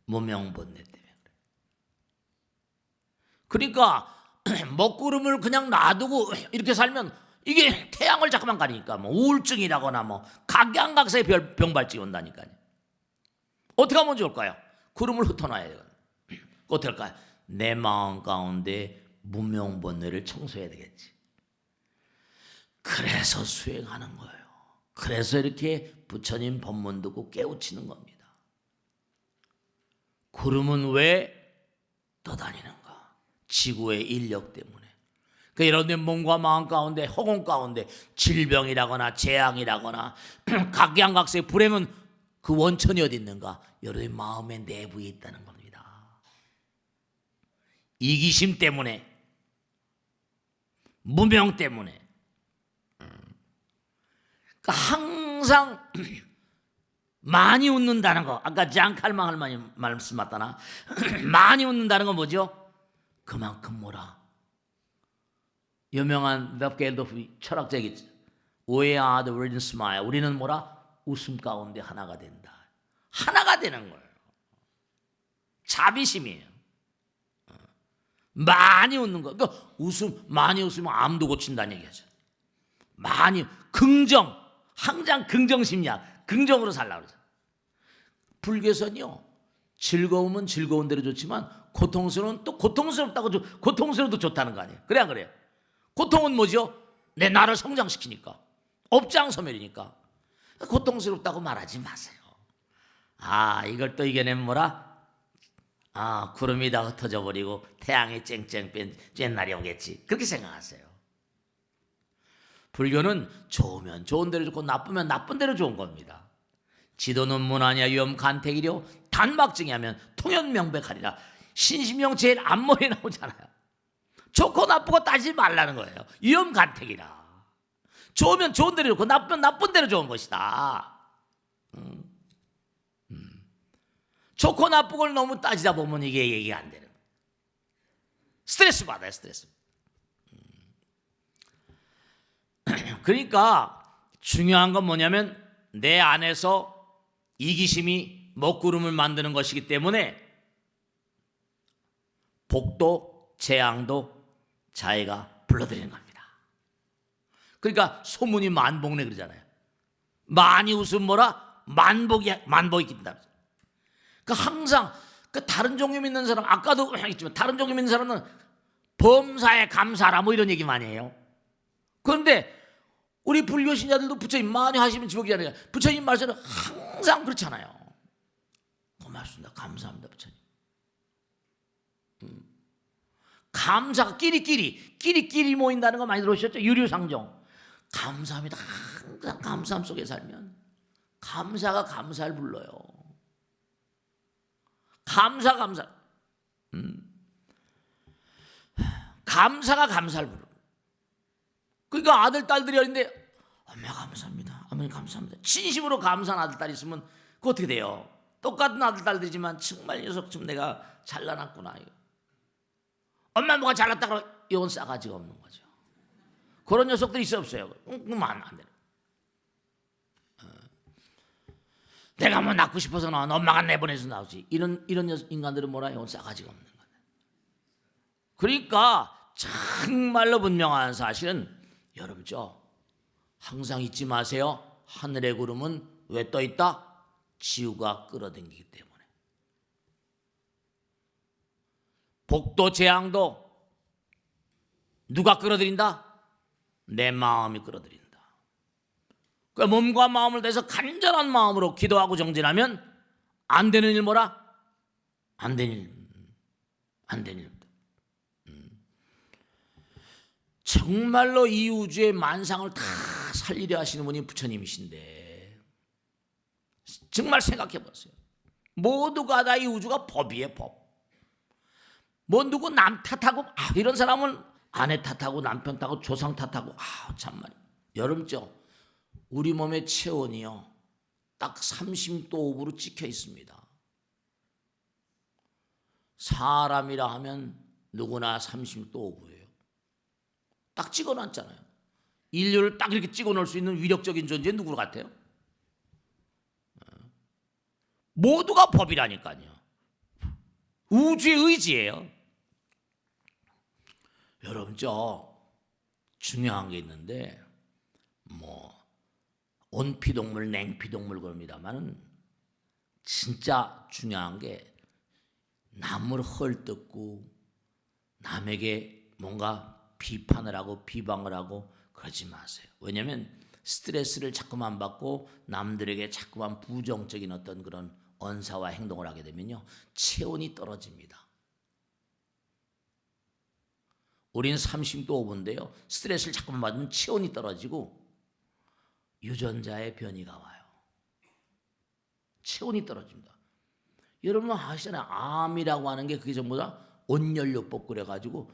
무명번뇌 때문에 그래. 그러니까 먹구름을 그냥 놔두고 이렇게 살면 이게 태양을 자꾸만 가리니까 뭐 우울증이라거나 뭐 각양각색의 병발증이 온다니까요. 어떻게 하면 좋을까요? 구름을 흩어놔야 돼요. 어떻게 할까요? 내 마음 가운데 무명번뇌를 청소해야 되겠지. 그래서 수행하는 거예요. 그래서 이렇게 부처님 법문 듣고 깨우치는 겁니다. 구름은 왜 떠다니는가? 지구의 인력 때문에. 그 여러분의 몸과 마음 가운데 허공 가운데 질병이라거나 재앙이라거나 각양각색 불행은 그 원천이 어디 있는가? 여러분의 마음의 내부에 있다는 겁니다. 이기심 때문에, 무명 때문에. 그러니까 항상 많이 웃는다는 거. 아까 장칼망 할머니 말씀 맞다나? 많이 웃는다는 건 뭐죠? 그만큼 뭐라? 유명한 럽겔도프 철학자이 We are the radiant smile. 우리는 뭐라? 웃음 가운데 하나가 된다. 하나가 되는 거예요. 자비심이에요. 많이 웃는 거. 그러니까 많이 웃으면 암도 고친다는 얘기하죠. 많이 긍정, 항상 긍정 심리학, 긍정으로 살라고 그러죠. 불교에서는요, 즐거움은 즐거운 대로 좋지만 고통스러운 또 고통스럽다고 고통스러워도 좋다는 거 아니에요. 그래 안 그래요? 고통은 뭐죠? 내 나를 성장시키니까, 업장소멸이니까. 고통스럽다고 말하지 마세요. 이걸 또 이겨내면 뭐라? 구름이 다 흩어져 버리고 태양이 쨍쨍 쬐 날이 오겠지. 그렇게 생각하세요. 불교는 좋으면 좋은 대로 좋고 나쁘면 나쁜 대로 좋은 겁니다. 지도는 문화냐 위험 간택이려 단막증이 하면 통연명백하리라. 신심영 제일 앞머리에 나오잖아요. 좋고 나쁘고 따지지 말라는 거예요. 위험 간택이라. 좋으면 좋은 대로 좋고 나쁘면 나쁜 대로 좋은 것이다. 좋고 나쁘고를 너무 따지다 보면 이게 얘기가 안 되는 거예요. 스트레스 받아요, 스트레스. 그러니까 중요한 건 뭐냐면 내 안에서 이기심이 먹구름을 만드는 것이기 때문에 복도 재앙도 자기가 불러들이는 겁니다. 그러니까 소문이 만복내 그러잖아요. 많이 웃으면 뭐라? 만복이 긴다. 그러니까 항상 다른 종교 믿는 사람, 아까도 했지만 다른 종교 믿는 사람은 범사에 감사라 뭐 이런 얘기 많이 해요. 그런데 우리 불교 신자들도 부처님 많이 하시면 지옥이 아니라 부처님 말씀은 항상 그렇잖아요. 고맙습니다. 감사합니다, 부처님. 감사가 끼리끼리 모인다는 거 많이 들으셨죠? 유류상종. 감사합니다. 항상 감사함 속에 살면 감사가 감사를 불러요. 감사가 감사를 부르고. 그러니까 아들 딸들이 어린데 엄마 감사합니다, 어머니 감사합니다. 진심으로 감사한 아들 딸이 있으면 그 어떻게 돼요? 똑같은 아들 딸들이지만 정말 녀석 좀 내가 잘나놨구나. 엄마 뭐가 잘났다 그러면 이건 싸가지가 없는 거죠. 그런 녀석들이 있어 없어요? 그러면 안 돼요. 내가 뭐 낳고 싶어서 나온 엄마가 내보내서 나오지. 이런 인간들은 뭐라 이건 싸가지가 없는 거예요. 그러니까 정말로 분명한 사실은 여러분죠. 항상 잊지 마세요. 하늘의 구름은 왜 떠 있다? 지구가 끌어당기기 때문에. 복도 재앙도 누가 끌어들인다? 내 마음이 끌어들인다. 그러니까 몸과 마음을 다해서 간절한 마음으로 기도하고 정진하면 안 되는 일 뭐라? 안 되는 일. 정말로 이 우주의 만상을 다 살리려 하시는 분이 부처님이신데 정말 생각해 보세요. 모두가 다 이 우주가 법이에요, 법. 뭐 누구 남 탓하고 이런 사람은 아내 탓하고 남편 탓하고 조상 탓하고 참말이야. 여름죠. 우리 몸의 체온이요 딱 30도 5분으로 찍혀 있습니다. 사람이라 하면 누구나 30도 5분이에요. 딱 찍어놨잖아요. 인류를 딱 이렇게 찍어놓을 수 있는 위력적인 존재 누구 같아요? 모두가 법이라니까요. 우주의 의지예요. 여러분 중요한 게 있는데 온피동물 냉피동물 그럽니다만은 진짜 중요한 게 남을 헐뜯고 남에게 뭔가 비판을 하고 비방을 하고 그러지 마세요. 왜냐하면 스트레스를 자꾸만 받고 남들에게 자꾸만 부정적인 어떤 그런 언사와 행동을 하게 되면요 체온이 떨어집니다. 우린 30도 5분인데요 스트레스를 자꾸만 받으면 체온이 떨어지고 유전자의 변이가 와요. 체온이 떨어집니다. 여러분 아시잖아요. 암이라고 하는 게 그게 전부 다 온연료법 그래가지고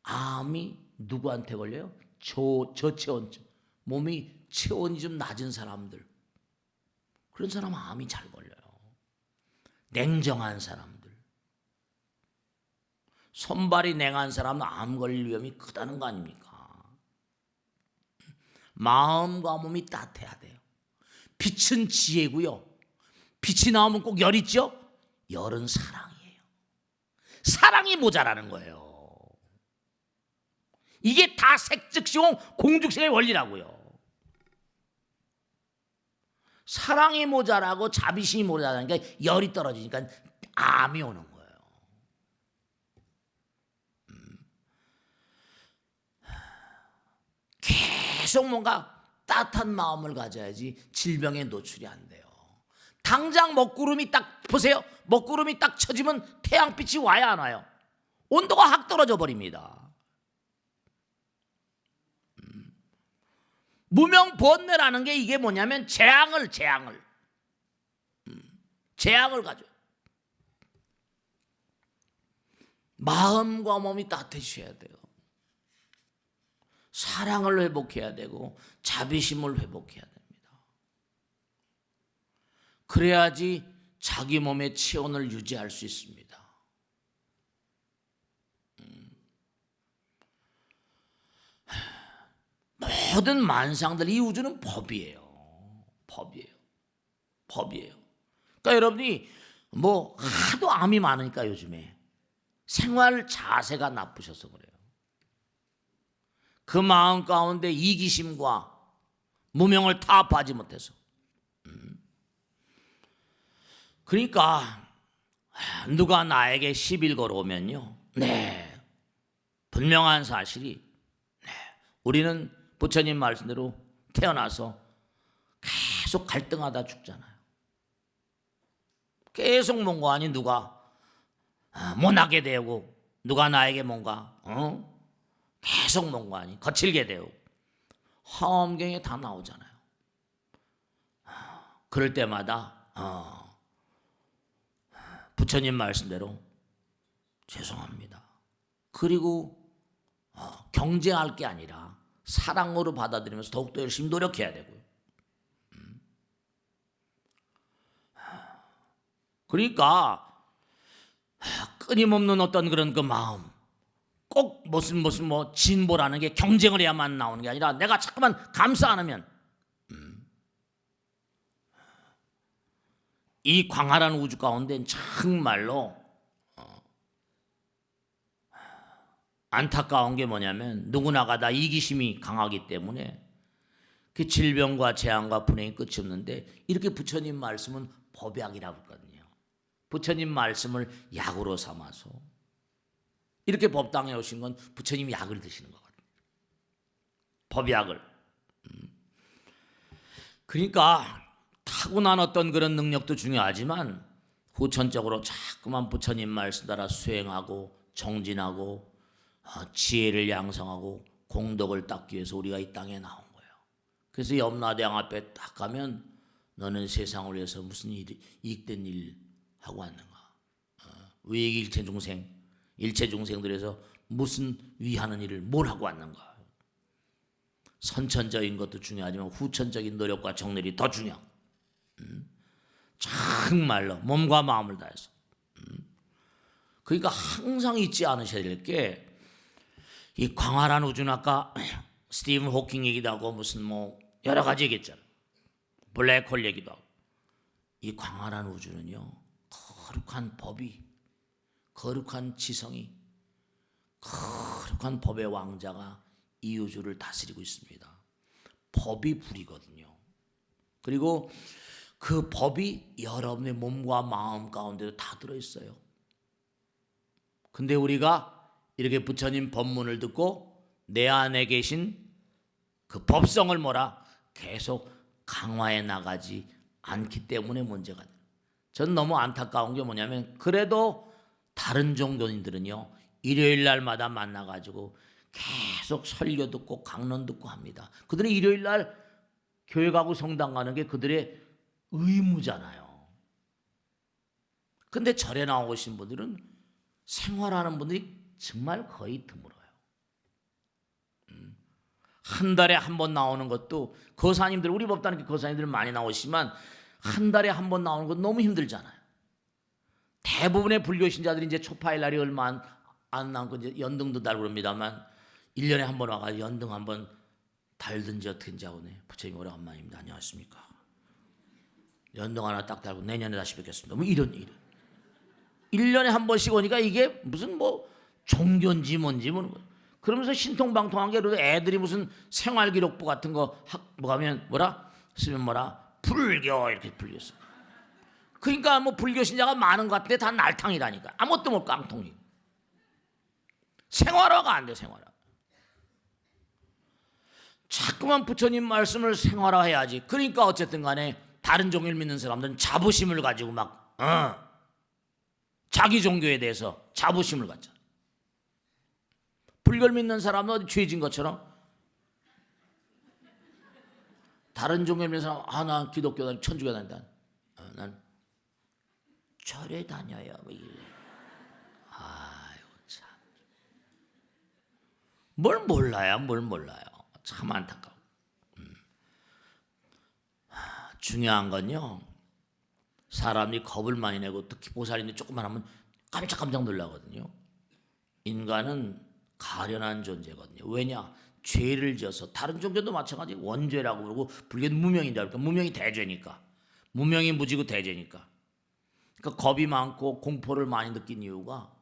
암이 누구한테 걸려요? 저체온증. 몸이 체온이 좀 낮은 사람들, 그런 사람은 암이 잘 걸려요. 냉정한 사람들, 손발이 냉한 사람은 암 걸릴 위험이 크다는 거 아닙니까? 마음과 몸이 따뜻해야 돼요. 빛은 지혜고요. 빛이 나오면 꼭 열 있죠? 열은 사랑이에요. 사랑이 모자라는 거예요. 이게 다 색즉시공 공죽신의 원리라고요. 사랑이 모자라고 자비심이 모자라는 게 열이 떨어지니까 암이 오는 거예요. 계속 뭔가 따뜻한 마음을 가져야지 질병에 노출이 안 돼요. 당장 먹구름이 딱 보세요. 먹구름이 딱 쳐지면 태양빛이 와야 안 와요? 온도가 확 떨어져 버립니다. 무명번뇌라는 게 이게 뭐냐면 재앙을 가져. 마음과 몸이 따뜻해져야 돼요. 사랑을 회복해야 되고 자비심을 회복해야 됩니다. 그래야지 자기 몸의 체온을 유지할 수 있습니다. 모든 만상들, 이 우주는 법이에요. 그러니까 여러분이 하도 암이 많으니까 요즘에 생활 자세가 나쁘셔서 그래요. 그 마음 가운데 이기심과 무명을 타협하지 못해서. 그러니까 누가 나에게 시비를 걸어오면요, 분명한 사실이, 우리는 부처님 말씀대로 태어나서 계속 갈등하다 죽잖아요. 계속 뭔가 아닌 누가 못하게 되고, 누가 나에게 뭔가 계속 뭔가 아닌 거칠게 되고, 화엄경에 다 나오잖아요. 그럴 때마다 부처님 말씀대로 죄송합니다. 그리고 경쟁할 게 아니라 사랑으로 받아들이면서 더욱더 열심히 노력해야 되고요. 그러니까 끊임없는 어떤 그런 그 마음, 꼭 무슨 진보라는 게 경쟁을 해야만 나오는 게 아니라 내가 자꾸만 감싸 안으면 이 광활한 우주 가운데 정말로 안타까운 게 뭐냐면 누구나가 다 이기심이 강하기 때문에 그 질병과 재앙과 불행이 끝이 없는데, 이렇게 부처님 말씀은 법약이라고 했거든요. 부처님 말씀을 약으로 삼아서 이렇게 법당에 오신 건 부처님 약을 드시는 거거든요. 법약을. 그러니까 타고난 어떤 그런 능력도 중요하지만 후천적으로 자꾸만 부처님 말씀 따라 수행하고 정진하고 지혜를 양성하고 공덕을 닦기 위해서 우리가 이 땅에 나온 거예요. 그래서 염라대왕 앞에 딱 가면 너는 세상을 위해서 무슨 이익된 일 하고 왔는가? 왜 일체 중생들에서 무슨 위하는 일을 뭘 하고 왔는가. 선천적인 것도 중요하지만 후천적인 노력과 정렬이 더 중요하고, 정말로 몸과 마음을 다해서. 그러니까 항상 잊지 않으셔야 될 게, 이 광활한 우주는 아까 스티븐 호킹 얘기도 하고 무슨 뭐 여러 가지 얘기했잖아. 블랙홀 얘기도 하고. 이 광활한 우주는요, 거룩한 법이, 거룩한 지성이, 거룩한 법의 왕자가 이 우주를 다스리고 있습니다. 법이 불이거든요. 그리고 그 법이 여러분의 몸과 마음 가운데도 다 들어있어요. 근데 우리가 이렇게 부처님 법문을 듣고 내 안에 계신 그 법성을 계속 강화해 나가지 않기 때문에 문제가 돼요. 전 너무 안타까운 게 뭐냐면, 그래도 다른 종교인들은요, 일요일 날마다 만나가지고 계속 설교 듣고 강론 듣고 합니다. 그들은 일요일 날 교회 가고 성당 가는 게 그들의 의무잖아요. 근데 절에 나오신 분들은, 생활하는 분들이 정말 거의 드물어요. 한 달에 한 번 나오는 것도, 거사님들, 우리 법당에 거사님들 많이 나오시지만 한 달에 한 번 나오는 건 너무 힘들잖아요. 대부분의 불교 신자들이 이제 초파일 날이 얼마 안 남고 이제 연등도 달고 그럽니다만, 1년에 한 번 와가지고 연등 한 번 달든지 어떻게든지 하고, 네, 부처님 오래간만입니다. 안녕하십니까. 연등 하나 딱 달고 내년에 다시 뵙겠습니다. 뭐 이런 1년에 한 번씩 오니까 이게 무슨 뭐 종교인지 뭔지 모르는 거예요. 그러면서 신통방통한 게, 그래도 애들이 무슨 생활기록부 같은 거 뭐 하면 쓰면 불교 이렇게 불교써. 그러니까 뭐 불교 신자가 많은 것 같은데 다 날탕이라니까. 아무것도 못 깡통이. 생활화가 안 돼, 생활화. 자꾸만 부처님 말씀을 생활화해야지. 그러니까 어쨌든 간에 다른 종교를 믿는 사람들은 자부심을 가지고 자기 종교에 대해서 자부심을 갖잖아. 불교를 믿는 사람은 어디 죄진 것처럼, 다른 종교를 믿는 사람은 난 기독교 다니, 천주교 다닌다. 난 절에 다녀요. 아유 참. 뭘 몰라요. 참 안타까워. 중요한 건요, 사람이 겁을 많이 내고 특히 보살인데 조금만 하면 깜짝깜짝 놀라거든요. 인간은 가련한 존재거든요. 왜냐? 죄를 지어서. 다른 종교도 마찬가지, 원죄라고 그러고 불교는 무명이다. 그러니까 무명이 대죄니까. 무명이 무지고 대죄니까. 그러니까 겁이 많고 공포를 많이 느낀 이유가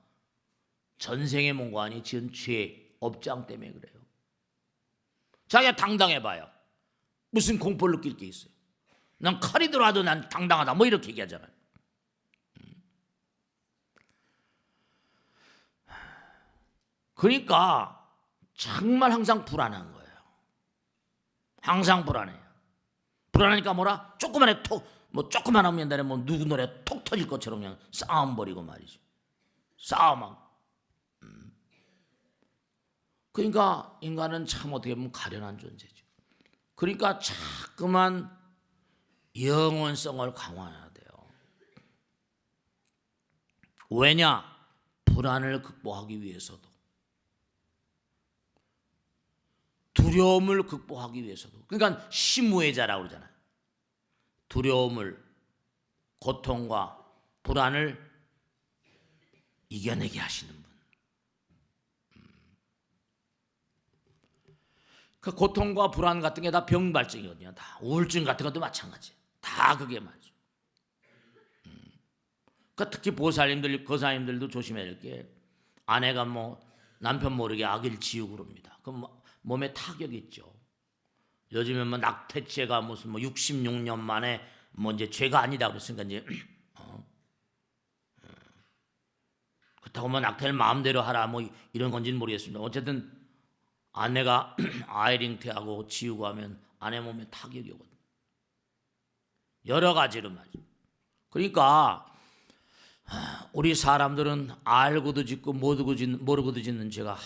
전생의 몽관이 지은 죄, 업장 때문에 그래요. 자기가 당당해봐요. 무슨 공포를 느낄 게 있어요. 난 칼이 들어와도 난 당당하다. 뭐 이렇게 얘기하잖아요. 그러니까 정말 항상 불안한 거예요. 항상 불안해요. 불안하니까 조그만해 조그만 하면 옛날에 누구 노래 톡 터질 것처럼 그냥 싸움 벌이고 말이죠. 싸움하고. 그러니까 인간은 참 어떻게 보면 가련한 존재죠. 그러니까 자꾸만 영원성을 강화해야 돼요. 왜냐? 불안을 극복하기 위해서도, 두려움을 극복하기 위해서도. 그러니까 심우회자라고 그러잖아요. 두려움을, 고통과 불안을 이겨내게 하시는 분. 그 고통과 불안 같은 게 다 병발증이거든요. 다 우울증 같은 것도 마찬가지. 다 그게 맞죠. 그 특히 보살님들, 거사님들도 조심해야 될 게, 아내가 남편 모르게 아기를 지우고 그럽니다. 그럼 몸에 타격이 있죠. 요즘에 낙태죄가 무슨 66년 만에 이제 죄가 아니다 그랬으니까 이제 그렇다고 낙태를 마음대로 하라 이런 건지는 모르겠습니다. 어쨌든 아내가 아이를 잉태하고 지우고 하면 아내 몸에 타격이 오거든요. 여러 가지로 말이죠. 그러니까 우리 사람들은 알고도 짓고 모르고도 짓는 죄가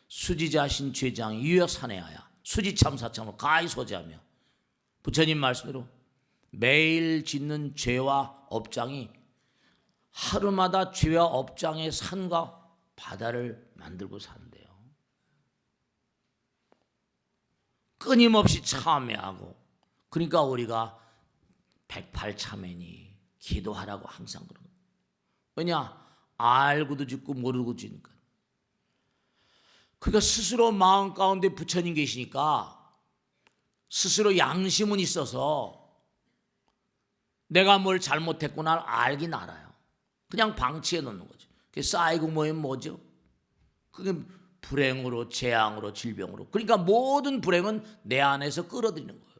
수지자신 죄장이 유여산해하야 수지참사참으로 가히 소재하며, 부처님 말씀대로 매일 짓는 죄와 업장이 하루마다 죄와 업장의 산과 바다를 만들고 산대요. 끊임없이 참회하고. 그러니까 우리가 108참회니 기도하라고 항상 그러는 거예요. 왜냐? 알고도 죽고 모르고 죽으니까. 그러니까 스스로 마음 가운데 부처님 계시니까 스스로 양심은 있어서 내가 뭘 잘못했구나 알긴 알아요. 그냥 방치해 놓는 거죠. 그게 쌓이고 모이면 뭐죠? 그게 불행으로, 재앙으로, 질병으로. 그러니까 모든 불행은 내 안에서 끌어들이는 거예요.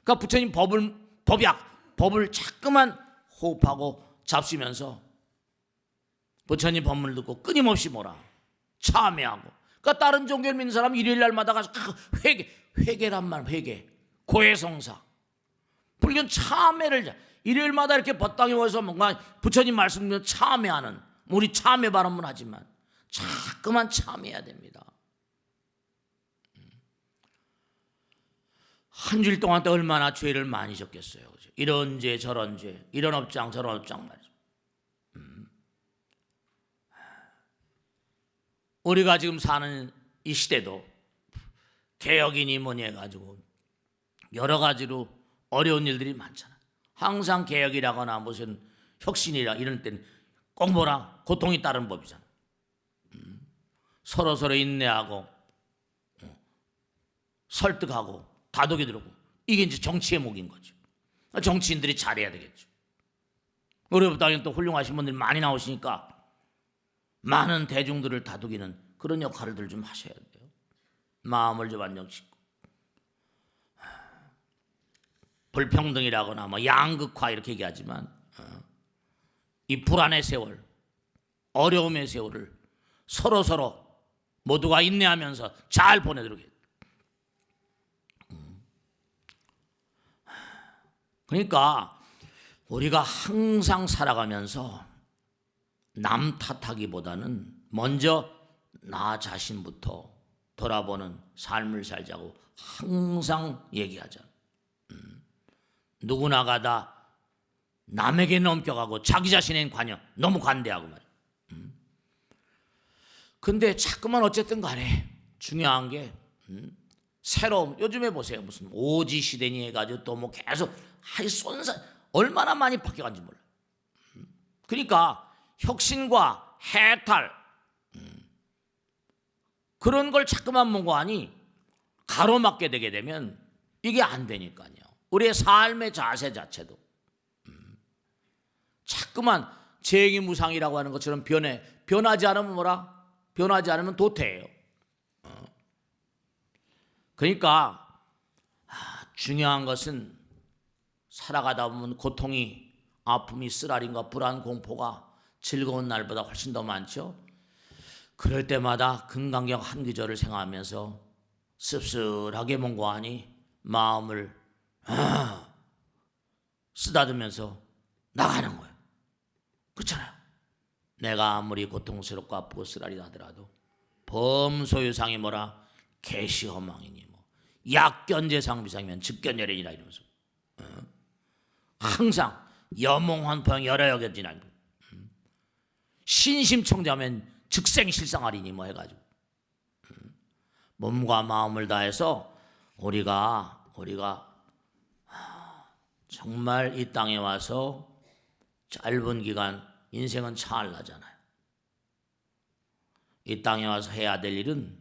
그러니까 부처님 법을 자꾸만 호흡하고 잡수면서 부처님 법문을 듣고 끊임없이 뭐라? 참회하고. 그러니까 다른 종교를 믿는 사람 일요일 날마다 가서 회개란 말, 회개, 고해성사. 불교는 참회를 일요일마다 이렇게 법당에 와서 뭔가 부처님 말씀을 참회하는, 우리 참회 발언문 하지만 자꾸만 참회해야 됩니다. 한 주일 동안 또 얼마나 죄를 많이 졌겠어요. 그죠? 이런 죄 저런 죄, 이런 업장 저런 업장 말이죠. 우리가 지금 사는 이 시대도 개혁이니 뭐니 해가지고 여러 가지로 어려운 일들이 많잖아. 항상 개혁이라거나 무슨 혁신이라 이런 때는 꼭 뭐라 고통이 따른 법이잖아. 서로 인내하고 설득하고 다독이 들고 이게 이제 정치의 목인 거죠. 정치인들이 잘해야 되겠죠. 우리 당연히 또 훌륭하신 분들이 많이 나오시니까 많은 대중들을 다독이는 그런 역할을 좀 하셔야 돼요. 마음을 좀 안정시키고. 불평등이라거나 뭐 양극화 이렇게 얘기하지만 이 불안의 세월, 어려움의 세월을 서로 모두가 인내하면서 잘 보내도록 해요. 그러니까 우리가 항상 살아가면서 남 탓하기보다는 먼저 나 자신부터 돌아보는 삶을 살자고 항상 얘기하잖아. 누구나가 다 남에게 넘겨가고 자기 자신엔 너무 관대하고 말이야. 근데 자꾸만 어쨌든 간에 중요한 게 새로운, 요즘에 보세요. 무슨 오지 시대니 해가지고 또 뭐 계속 얼마나 많이 바뀌어간지 몰라. 그러니까 혁신과 해탈 그런 걸 자꾸만 mongo하니 가로막게 되게 되면 이게 안 되니까요. 우리의 삶의 자세 자체도 자꾸만 재행이무상이라고 하는 것처럼 변하지 않으면 뭐라? 변하지 않으면 도태예요. 그러니까 중요한 것은 살아가다 보면 고통이, 아픔이, 쓰라림과 불안, 공포가 즐거운 날보다 훨씬 더 많죠. 그럴 때마다 금강경 한 구절을 생각하면서 씁쓸하게 mongo하니 마음을 쓰다듬으면서 나가는 거예요. 그렇잖아요. 내가 아무리 고통스럽고 아프고 쓰라리다 하더라도 범소유상이 뭐라? 개시허망이니 뭐 약견제상비상이면 즉견열애니라 이러면서 항상 여몽환포영 여러여견지나 신심청자면 즉생실상하리니 뭐 해가지고 몸과 마음을 다해서 우리가 정말 이 땅에 와서 짧은 기간, 인생은 찰나잖아요. 이 땅에 와서 해야 될 일은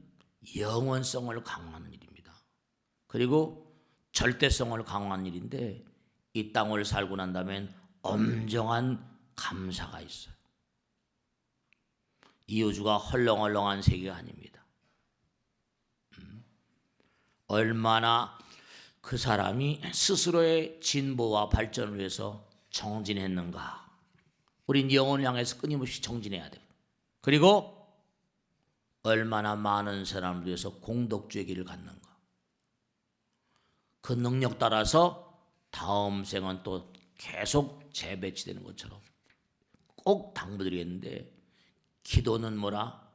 영원성을 강화하는 일입니다. 그리고 절대성을 강화하는 일인데 이 땅을 살고 난 다음엔 엄정한 감사가 있어요. 이 우주가 헐렁헐렁한 세계가 아닙니다. 얼마나 그 사람이 스스로의 진보와 발전을 위해서 정진했는가. 우린 영혼을 향해서 끊임없이 정진해야 돼요. 그리고 얼마나 많은 사람을 위해서 공덕주의 길을 갔는가. 그 능력 따라서 다음 생은 또 계속 재배치되는 것처럼 꼭 당부드리겠는데, 기도는 뭐라?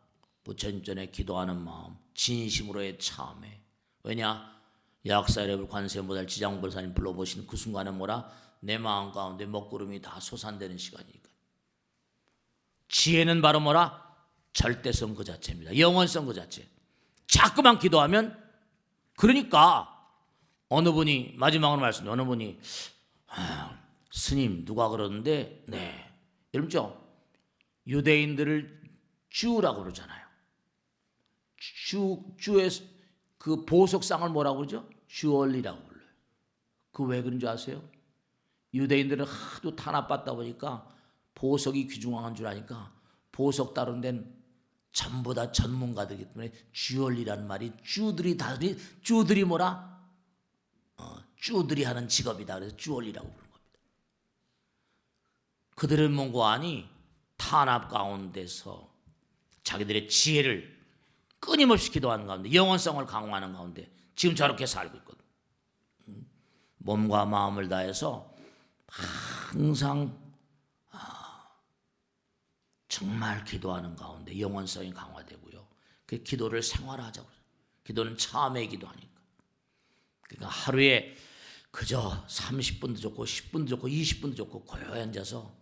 부처님 전에 기도하는 마음, 진심으로의 참회. 왜냐? 약사여러분 관세음보살 지장보살님 불러보시는 그 순간은 뭐라? 내 마음 가운데 먹구름이 다 솟아내는 시간이니까. 지혜는 바로 뭐라? 절대성 그 자체입니다. 영원성 그 자체. 자꾸만 기도하면, 그러니까 어느 분이 마지막으로 말씀드린 어느 분이 스님 누가 그러는데 네 여러분 유대인들을 주라고 그러잖아요. 주의 그 보석상을 뭐라고 그러죠? 주얼리라고 불러요. 그 왜 그런 줄 아세요? 유대인들은 하도 탄압받다 보니까 보석이 귀중한 줄 아니까 보석 다룬 데는 전부 다 전문가들이기 때문에 주얼리라는 말이 주들이 뭐라? 주들이 하는 직업이다. 그래서 주얼리라고 부르는 겁니다. 그들은 뭔가 아니 탄압 가운데서 자기들의 지혜를 끊임없이 기도하는 가운데 영원성을 강화하는 가운데 지금 저렇게 살고 있거든. 몸과 마음을 다해서 항상 정말 기도하는 가운데 영원성이 강화되고요. 그 기도를 생활하자고. 기도는 참회의 기도하니까. 그러니까 하루에 그저 30분도 좋고 10분도 좋고 20분도 좋고 고요히 앉아서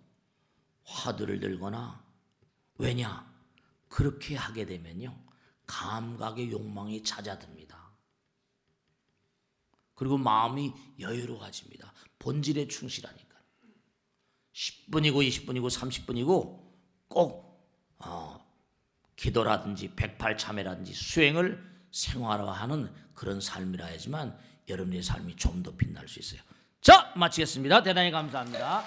화두를 들거나, 왜냐? 그렇게 하게 되면요 감각의 욕망이 잦아듭니다. 그리고 마음이 여유로워집니다. 본질에 충실하니까. 10분이고 20분이고 30분이고 꼭 기도라든지 백팔참회라든지 수행을 생활화하는 그런 삶이라 하지만 여러분의 삶이 좀 더 빛날 수 있어요. 자, 마치겠습니다. 대단히 감사합니다.